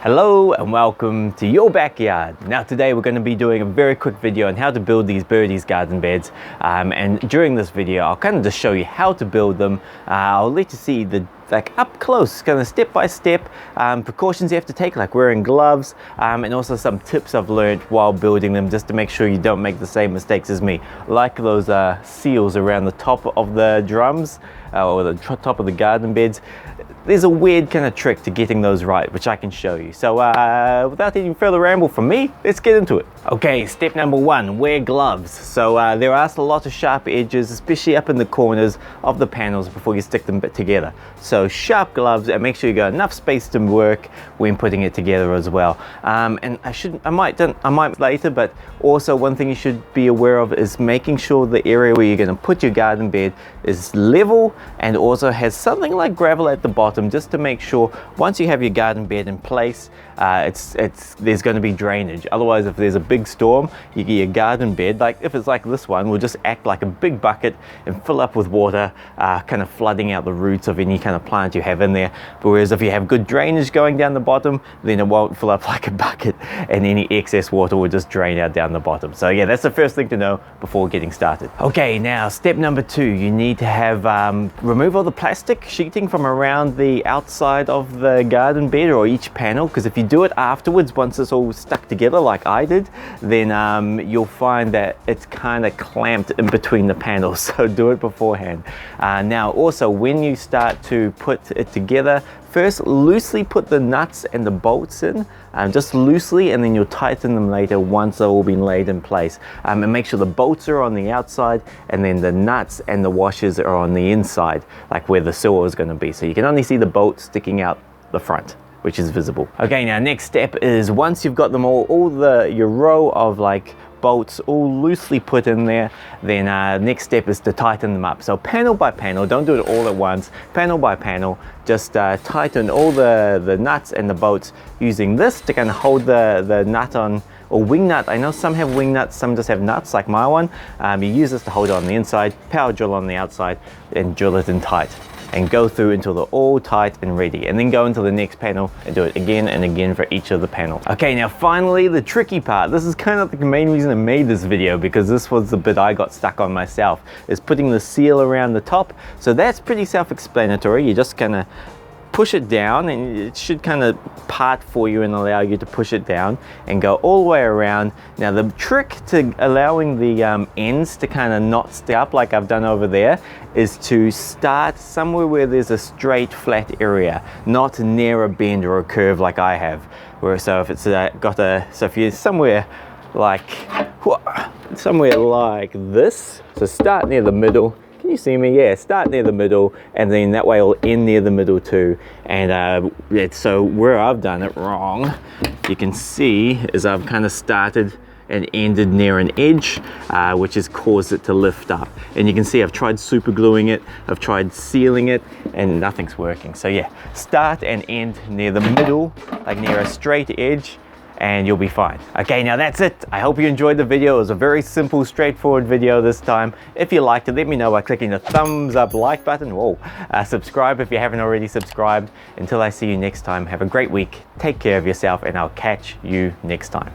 Hello and welcome to your backyard. Now today we're going to be doing a very quick video on how to build these Birdies garden beds, and during this video I'll kind of just show you how to build them. I'll let you see the up close, kind of step by step, precautions you have to take, like wearing gloves, and also some tips I've learned while building them, just to make sure you don't make the same mistakes as me, like those seals around the top of the drums or the top of the garden beds. There's a weird kind of trick to getting those right, which I can show you. So without any further ramble from me, let's get into it. Okay, step number one, wear gloves. So there are a lot of sharp edges, especially up in the corners of the panels before you stick them together. So sharp gloves, and make sure you got enough space to work when putting it together as well. And I might later, but also one thing you should be aware of is making sure the area where you're going to put your garden bed is level and also has something like gravel at the bottom, just to make sure once you have your garden bed in place, there's going to be drainage. Otherwise, if there's a big storm, you get your garden bed, like if it's like this one, will just act like a big bucket and fill up with water, kind of flooding out the roots of any kind of plant you have in there. But whereas if you have good drainage going down the bottom, then it won't fill up like a bucket and any excess water will just drain out down the bottom. So yeah, that's the first thing to know before getting started. Okay, now step number two, you need to have remove all the plastic sheeting from around the outside of the garden bed or each panel, because if you do it afterwards, once it's all stuck together like I did, then you'll find that it's kind of clamped in between the panels. So do it beforehand. Now also, when you start to put it together, first loosely put the nuts and the bolts in, just loosely, and then you'll tighten them later once they've all been laid in place. And make sure the bolts are on the outside and then the nuts and the washers are on the inside, like where the sewer is going to be. So you can only see the bolts sticking out the front, which is visible. Okay, now next step is, once you've got them your row of like bolts all loosely put in there, then next step is to tighten them up. So panel by panel, don't do it all at once, panel by panel, just tighten all the nuts and the bolts using this to kind of hold the nut on, or wing nut. I know some have wing nuts, some just have nuts like my one. You use this to hold it on the inside, power drill on the outside, and drill it in tight, and go through until they're all tight and ready, and then go into the next panel and do it again and again for each of the panels. Okay, now finally the tricky part. This is kind of the main reason I made this video, because this was the bit I got stuck on myself, is putting the seal around the top. So that's pretty self-explanatory. You just kind of push it down and it should kind of part for you and allow you to push it down and go all the way around. Now the trick to allowing the ends to kind of not stay up like I've done over there is to start somewhere where there's a straight flat area, not near a bend or a curve like I have. So if it's so if you're somewhere like this, so start near the middle. Can you see me? Yeah, start near the middle, and then that way it'll end near the middle too. And so where I've done it wrong, you can see, is I've kind of started and ended near an edge, which has caused it to lift up. And you can see I've tried super gluing it, I've tried sealing it, and nothing's working. So yeah, start and end near the middle, like near a straight edge, and you'll be fine. Okay, now that's it. I hope you enjoyed the video. It was a very simple, straightforward video this time. If you liked it, let me know by clicking the thumbs up like button. Whoa. Subscribe if you haven't already subscribed. Until I see you next time, have a great week. Take care of yourself, and I'll catch you next time.